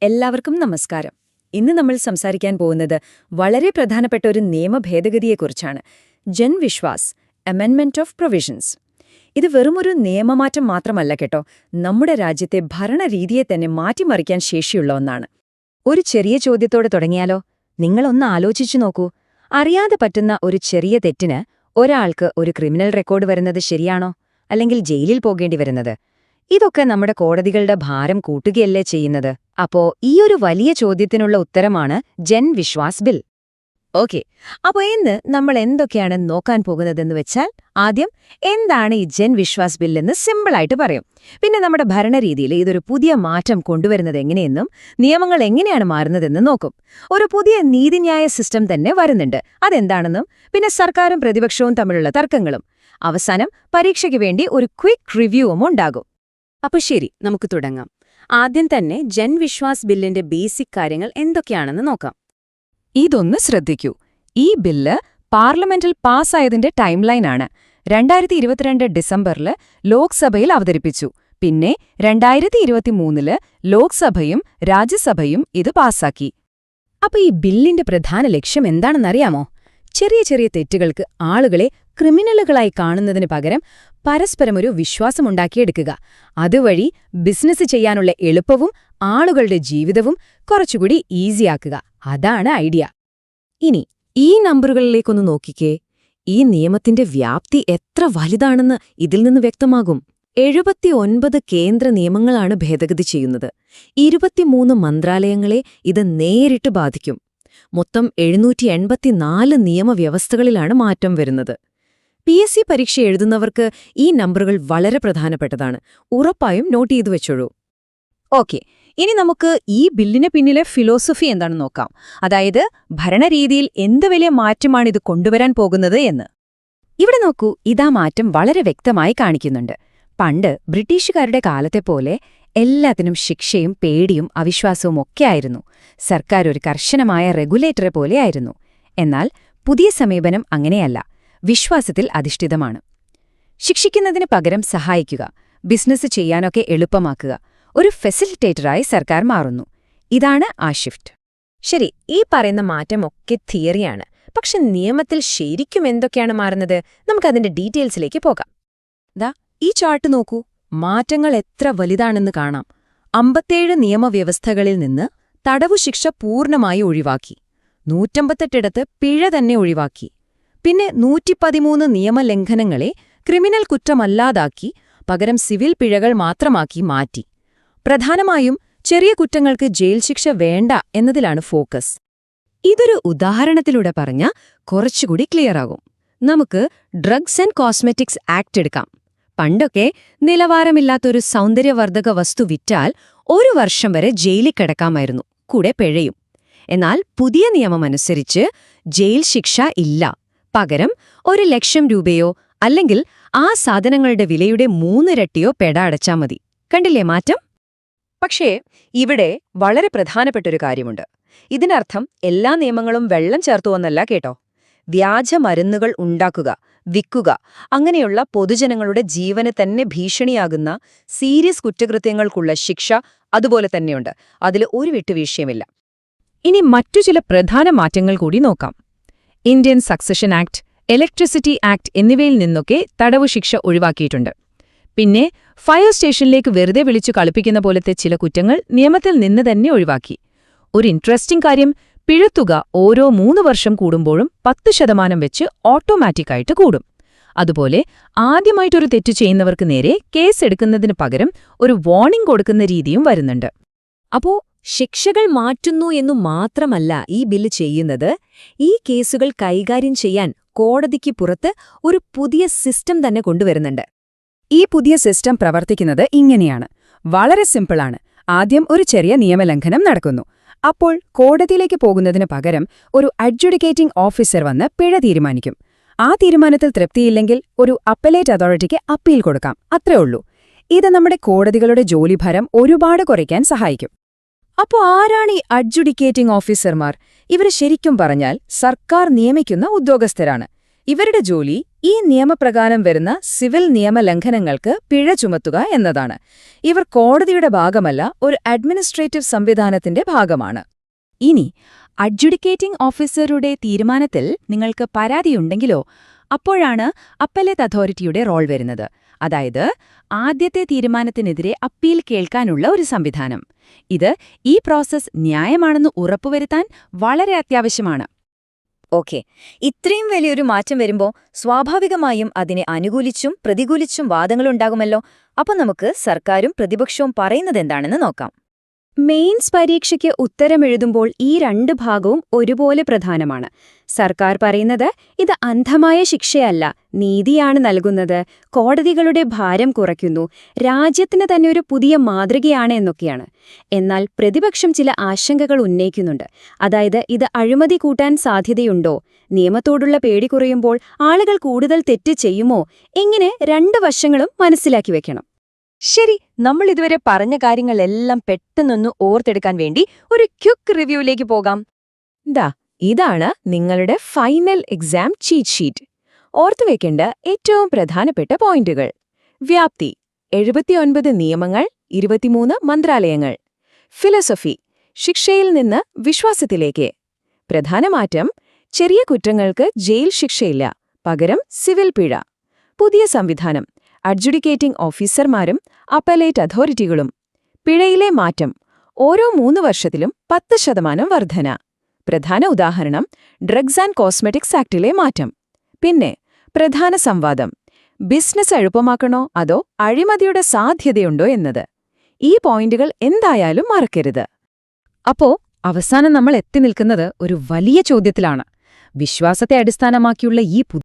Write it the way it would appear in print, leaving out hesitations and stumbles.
എല്ലാവർക്കും നമസ്കാരം. ഇന്ന് നമ്മൾ സംസാരിക്കാൻ പോകുന്നത് വളരെ പ്രധാനപ്പെട്ട ഒരു നിയമഭേദഗതിയെക്കുറിച്ചാണ്. Janvishwas അമെൻമെന്റ് of provisions. ഇത് വെറുമൊരു നിയമമാറ്റം മാത്രമല്ല കേട്ടോ, നമ്മുടെ രാജ്യത്തെ ഭരണരീതിയെ തന്നെ മാറ്റിമറിക്കാൻ ശേഷിയുള്ള ഒന്നാണ്. ഒരു ചെറിയ ചോദ്യത്തോടെ തുടങ്ങിയാലോ? നിങ്ങളൊന്ന് ആലോചിച്ചു നോക്കൂ. അറിയാതെ പറ്റുന്ന ഒരു ചെറിയ തെറ്റിന് ഒരാൾക്ക് ഒരു ക്രിമിനൽ റെക്കോർഡ് വരുന്നത് ശരിയാണോ? അല്ലെങ്കിൽ ജയിലിൽ പോകേണ്ടി വരുന്നത്? ഇതൊക്കെ നമ്മുടെ കോടതികളുടെ ഭാരം കൂട്ടുകയല്ലേ ചെയ്യുന്നത്? അപ്പോ ഈയൊരു വലിയ ചോദ്യത്തിനുള്ള ഉത്തരമാണ് ജൻവിശ്വാസ് ബിൽ. ഓക്കെ, അപ്പോ ഇന്ന് നമ്മൾ എന്തൊക്കെയാണ് നോക്കാൻ പോകുന്നതെന്ന് വെച്ചാൽ, ആദ്യം എന്താണ് ഈ ജൻവിശ്വാസ് ബിൽ എന്ന് സിമ്പിളായിട്ട് പറയും. പിന്നെ നമ്മുടെ ഭരണരീതിയിൽ ഇതൊരു പുതിയ മാറ്റം കൊണ്ടുവരുന്നത് എങ്ങനെയെന്നും നിയമങ്ങൾ എങ്ങനെയാണ് മാറുന്നതെന്നും നോക്കും. ഒരു പുതിയ നീതിന്യായ സിസ്റ്റം തന്നെ വരുന്നുണ്ട്, അതെന്താണെന്നും പിന്നെ സർക്കാരും പ്രതിപക്ഷവും തമ്മിലുള്ള തർക്കങ്ങളും. അവസാനം പരീക്ഷയ്ക്ക് വേണ്ടി ഒരു ക്വിക്ക് റിവ്യൂവും ഉണ്ടാകും. അപ്പൊ ശരി, നമുക്ക് തുടങ്ങാം. ആദ്യം തന്നെ ജൻവിശ്വാസ് ബില്ലിന്റെ ബേസിക് കാര്യങ്ങൾ എന്തൊക്കെയാണെന്ന് നോക്കാം. ഇതൊന്ന് ശ്രദ്ധിക്കൂ. ഈ ബില്ല് പാർലമെന്റിൽ പാസ്സായതിന്റെ ടൈം ലൈനാണ്. 2022 ഡിസംബറിൽ ലോക്സഭയിൽ അവതരിപ്പിച്ചു. പിന്നെ 2023 ലോക്സഭയും രാജ്യസഭയും ഇത് പാസ്സാക്കി. അപ്പൊ ഈ ബില്ലിന്റെ പ്രധാന ലക്ഷ്യം എന്താണെന്നറിയാമോ? ചെറിയ ചെറിയ തെറ്റുകൾക്ക് ആളുകളെ ക്രിമിനലുകളായി കാണുന്നതിന് പകരം പരസ്പരമൊരു വിശ്വാസമുണ്ടാക്കിയെടുക്കുക. അതുവഴി ബിസിനസ് ചെയ്യാനുള്ള എളുപ്പവും ആളുകളുടെ ജീവിതവും കുറച്ചുകൂടി ഈസിയാക്കുക. അതാണ് ഐഡിയ. ഇനി ഈ നമ്പറുകളിലേക്കൊന്ന് നോക്കിക്കേ. ഈ നിയമത്തിന്റെ വ്യാപ്തി എത്ര വലുതാണെന്ന് ഇതിൽ നിന്ന് വ്യക്തമാകും. 79 കേന്ദ്ര നിയമങ്ങളാണ് ഭേദഗതി ചെയ്യുന്നത്. 23 മന്ത്രാലയങ്ങളെ ഇത് നേരിട്ട് ബാധിക്കും. മൊത്തം 784 നിയമവ്യവസ്ഥകളിലാണ് മാറ്റം വരുന്നത്. PSC പരീക്ഷ എഴുതുന്നവർക്ക് ഈ നമ്പറുകൾ വളരെ പ്രധാനപ്പെട്ടതാണ്. ഉറപ്പായും നോട്ട് ചെയ്തു വെച്ചോളൂ. ഓക്കെ, ഇനി നമുക്ക് ഈ ബില്ലിന് പിന്നിലെ ഫിലോസഫി എന്താണെന്ന് നോക്കാം. അതായത് ഭരണരീതിയിൽ എന്ത് വലിയ മാറ്റമാണിത് കൊണ്ടുവരാൻ പോകുന്നത് എന്ന്. ഇവിടെ നോക്കൂ, ഇതാ മാറ്റം വളരെ വ്യക്തമായി കാണിക്കുന്നുണ്ട്. പണ്ട് ബ്രിട്ടീഷുകാരുടെ കാലത്തെപ്പോലെ എല്ലാത്തിനും ശിക്ഷയും പേടിയും അവിശ്വാസവും ഒക്കെയായിരുന്നു. സർക്കാർ ഒരു കർശനമായ റെഗുലേറ്ററെ പോലെയായിരുന്നു. എന്നാൽ പുതിയ സമീപനം അങ്ങനെയല്ല, വിശ്വാസത്തിൽ അധിഷ്ഠിതമാണ്. ശിക്ഷിക്കുന്നതിന് പകരം സഹായിക്കുക, ബിസിനസ് ചെയ്യാനൊക്കെ എളുപ്പമാക്കുക, ഒരു ഫെസിലിറ്റേറ്ററായി സർക്കാർ മാറുന്നു. ഇതാണ് ആ ഷിഫ്റ്റ്. ശരി, ഈ പറയുന്ന മാറ്റമൊക്കെ തിയറിയാണ്. പക്ഷെ നിയമത്തിൽ ശരിക്കും എന്തൊക്കെയാണ് മാറുന്നത്? നമുക്കതിന്റെ ഡീറ്റെയിൽസിലേക്ക് പോകാം. ദാ ഈ ചാർട്ട് നോക്കൂ. മാറ്റങ്ങൾ എത്ര വലുതാണെന്ന് കാണാം. 57 നിയമവ്യവസ്ഥകളിൽ നിന്ന് തടവുശിക്ഷ പൂർണ്ണമായി ഒഴിവാക്കി. 158 പിഴ തന്നെ ഒഴിവാക്കി. പിന്നെ 113 നിയമലംഘനങ്ങളെ ക്രിമിനൽ കുറ്റമല്ലാതാക്കി പകരം സിവിൽ പിഴകൾ മാത്രമാക്കി മാറ്റി. പ്രധാനമായും ചെറിയ കുറ്റങ്ങൾക്ക് ജയിൽ ശിക്ഷ വേണ്ട എന്നതിലാണ് ഫോക്കസ്. ഇതൊരു ഉദാഹരണത്തിലൂടെ പറഞ്ഞാൽ കുറച്ചുകൂടി ക്ലിയറാകും. നമുക്ക് ഡ്രഗ്സ് ആൻഡ് കോസ്മെറ്റിക്സ് ആക്ട് എടുക്കാം. പണ്ടൊക്കെ നിലവാരമില്ലാത്തൊരു സൗന്ദര്യവർദ്ധക വസ്തു വിറ്റാൽ 1 വർഷം വരെ ജയിലിൽ കിടക്കാമായിരുന്നു, കൂടെ പിഴയും. എന്നാൽ പുതിയ നിയമമനുസരിച്ച് ജയിൽ ശിക്ഷ ഇല്ല. പകരം 1 ലക്ഷം രൂപയോ അല്ലെങ്കിൽ ആ സാധനങ്ങളുടെ വിലയുടെ 3 ഇരട്ടിയോ പിഴ അടച്ചാൽ മതി. കണ്ടില്ലേ മാറ്റം? പക്ഷേ ഇവിടെ വളരെ പ്രധാനപ്പെട്ടൊരു കാര്യമുണ്ട്. ഇതിനർത്ഥം എല്ലാ നിയമങ്ങളും വെള്ളം ചേർത്തുവെന്നല്ല കേട്ടോ. വ്യാജ മരുന്നുകൾ ഉണ്ടാക്കുക, വിൽക്കുക, അങ്ങനെയുള്ള പൊതുജനങ്ങളുടെ ജീവന് തന്നെ ഭീഷണിയാകുന്ന സീരിയസ് കുറ്റകൃത്യങ്ങൾക്കുള്ള ശിക്ഷ അതുപോലെ തന്നെയുണ്ട്. അതിൽ ഒരു വിട്ടുവീഴ്ചയുമില്ല. ഇനി മറ്റു ചില പ്രധാന മാറ്റങ്ങൾ കൂടി നോക്കാം. Indian succession act, electricity act എന്നിവയിൽ നിന്നൊക്കെ തടവുശിക്ഷ ഒഴിവാക്കിയിട്ടുണ്ട്. പിന്നെ ഫയർ സ്റ്റേഷനിലേക്ക് വെറുതെ വിളിച്ചു കളിപ്പിക്കുന്ന പോലത്തെ ചില കുറ്റങ്ങൾ നിയമത്തിൽ നിന്ന് തന്നെ ഒഴിവാക്കി. ഒരു ഇൻട്രസ്റ്റിംഗ് കാര്യം, പിഴത്തുക ഓരോ 3 വർഷം കൂടുമ്പോഴും 10% വെച്ച് ഓട്ടോമാറ്റിക്കായിട്ട് കൂടും. അതുപോലെ ആദ്യമായിട്ടൊരു തെറ്റു ചെയ്യുന്നവർക്ക് നേരെ കേസ് എടുക്കുന്നതിന് പകരം ഒരു വാർണിംഗ് കൊടുക്കുന്ന രീതിയും വരുന്നുണ്ട്. അപ്പോ ശിക്ഷകൾ മാറ്റുന്നു എന്നു മാത്രമല്ല ഈ ബില്ല് ചെയ്യുന്നത്, ഈ കേസുകൾ കൈകാര്യം ചെയ്യാൻ കോടതിക്ക് പുറത്ത് ഒരു പുതിയ സിസ്റ്റം തന്നെ കൊണ്ടുവരുന്നുണ്ട്. ഈ പുതിയ സിസ്റ്റം പ്രവർത്തിക്കുന്നത് ഇങ്ങനെയാണ്. വളരെ സിമ്പിളാണ്. ആദ്യം ഒരു ചെറിയ നിയമലംഘനം നടക്കുന്നു. അപ്പോൾ കോടതിയിലേക്ക് പോകുന്നതിന് പകരം ഒരു അഡ്ജുഡിക്കേറ്റിംഗ് ഓഫീസർ വന്ന് പിഴ തീരുമാനിക്കും. ആ തീരുമാനത്തിൽ തൃപ്തിയില്ലെങ്കിൽ ഒരു അപ്പലേറ്റ് അതോറിറ്റിക്ക് അപ്പീൽ കൊടുക്കാം. അത്രേ ഉള്ളൂ. ഇത് നമ്മുടെ കോടതികളുടെ ജോലിഭാരം ഒരുപാട് കുറയ്ക്കാൻ സഹായിക്കും. അപ്പോൾ ആരാണ് ഈ അഡ്ജുഡിക്കേറ്റിംഗ് ഓഫീസർമാർ? ഇവർ ശരിക്കും പറഞ്ഞാൽ സർക്കാർ നിയമിക്കുന്ന ഉദ്യോഗസ്ഥരാണ്. ഇവരുടെ ജോലി ഈ നിയമപ്രകാരം വരുന്ന സിവിൽ നിയമലംഘനങ്ങൾക്ക് പിഴ ചുമത്തുക എന്നതാണ്. ഇവർ കോടതിയുടെ ഭാഗമല്ല, ഒരു അഡ്മിനിസ്ട്രേറ്റീവ് സംവിധാനത്തിന്റെ ഭാഗമാണ്. ഇനി അഡ്ജുഡിക്കേറ്റിംഗ് ഓഫീസറുടെ തീരുമാനത്തിൽ നിങ്ങൾക്ക് പരാതിയുണ്ടെങ്കിലോ അപ്പോഴാണ് അപ്പലേറ്റ് അതോറിറ്റിയുടെ റോൾ വരുന്നത്. അതായത് ആദ്യത്തെ തീരുമാനത്തിനെതിരെ അപ്പീൽ കേൾക്കാനുള്ള ഒരു സംവിധാനം. ഇത് ഈ പ്രോസസ് ന്യായമാണെന്ന് ഉറപ്പുവരുത്താൻ വളരെ അത്യാവശ്യമാണ്. ഓക്കെ, ഇത്രയും വലിയൊരു മാറ്റം വരുമ്പോൾ സ്വാഭാവികമായും അതിനെ അനുകൂലിച്ചും പ്രതികൂലിച്ചും വാദങ്ങളുണ്ടാകുമല്ലോ. അപ്പോൾ നമുക്ക് സർക്കാരും പ്രതിപക്ഷവും പറയുന്നതെന്താണെന്ന് നോക്കാം. മെയിൻസ് പരീക്ഷയ്ക്ക് ഉത്തരമെഴുതുമ്പോൾ ഈ രണ്ട് ഭാഗവും ഒരുപോലെ പ്രധാനമാണ്. സർക്കാർ പറയുന്നത് ഇത് അന്ധമായ ശിക്ഷയല്ല, നീതിയാണ് നൽകുന്നത്, കോടതികളുടെ ഭാരം കുറയ്ക്കുന്നു, രാജ്യത്തിന് തന്നെ ഒരു പുതിയ മാതൃകയാണ് എന്നൊക്കെയാണ്. എന്നാൽ പ്രതിപക്ഷം ചില ആശങ്കകൾ ഉന്നയിക്കുന്നുണ്ട്. അതായത് ഇത് അഴിമതി കൂട്ടാൻ സാധ്യതയുണ്ടോ, നിയമത്തോടുള്ള പേടി കുറയുമ്പോൾ ആളുകൾ കൂടുതൽ തെറ്റ് ചെയ്യുമോ, ഇങ്ങനെ രണ്ട് വശങ്ങളും മനസ്സിലാക്കി വെക്കണം. ശരി, നമ്മൾ ഇതുവരെ പറഞ്ഞ കാര്യങ്ങളെല്ലാം പെട്ടെന്നൊന്ന് ഓർത്തെടുക്കാൻ വേണ്ടി ഒരു ക്വിക്ക് റിവ്യൂയിലേക്ക് പോകാം. ഇതാണ് നിങ്ങളുടെ ഫൈനൽ എക്സാം ചീറ്റ് ഷീറ്റ്. ഓർത്തുവെക്കേണ്ട ഏറ്റവും പ്രധാനപ്പെട്ട പോയിന്റുകൾ: വ്യാപ്തി 79 നിയമങ്ങൾ, 23 മന്ത്രാലയങ്ങൾ. ഫിലോസഫി ശിക്ഷയിൽ നിന്ന് വിശ്വാസത്തിലേക്ക്. പ്രധാന മാറ്റം: ചെറിയ കുറ്റങ്ങൾക്ക് ജയിൽ ശിക്ഷയില്ല, പകരം സിവിൽ പിഴ. പുതിയ സംവിധാനം: അഡ്ജുഡിക്കേറ്റിംഗ് ഓഫീസർമാരും അപ്പലേറ്റ് അതോറിറ്റികളും. പിഴയിലെ മാറ്റം: ഓരോ 3 വർഷത്തിലും 10% വർധന. പ്രധാന ഉദാഹരണം ഡ്രഗ്സ് ആൻഡ് കോസ്മെറ്റിക്സ് ആക്ടിലെ മാറ്റം. പിന്നെ പ്രധാന സംവാദം: ബിസിനസ് എളുപ്പമാക്കണോ അതോ അഴിമതിയുടെ സാധ്യതയുണ്ടോ എന്നത്. ഈ പോയിന്റുകൾ എന്തായാലും മറക്കരുത്. അപ്പോ അവസാനം നമ്മൾ എത്തി നിൽക്കുന്നത് ഒരു വലിയ ചോദ്യത്തിലാണ്. വിശ്വാസത്തെ അടിസ്ഥാനമാക്കിയുള്ള ഈ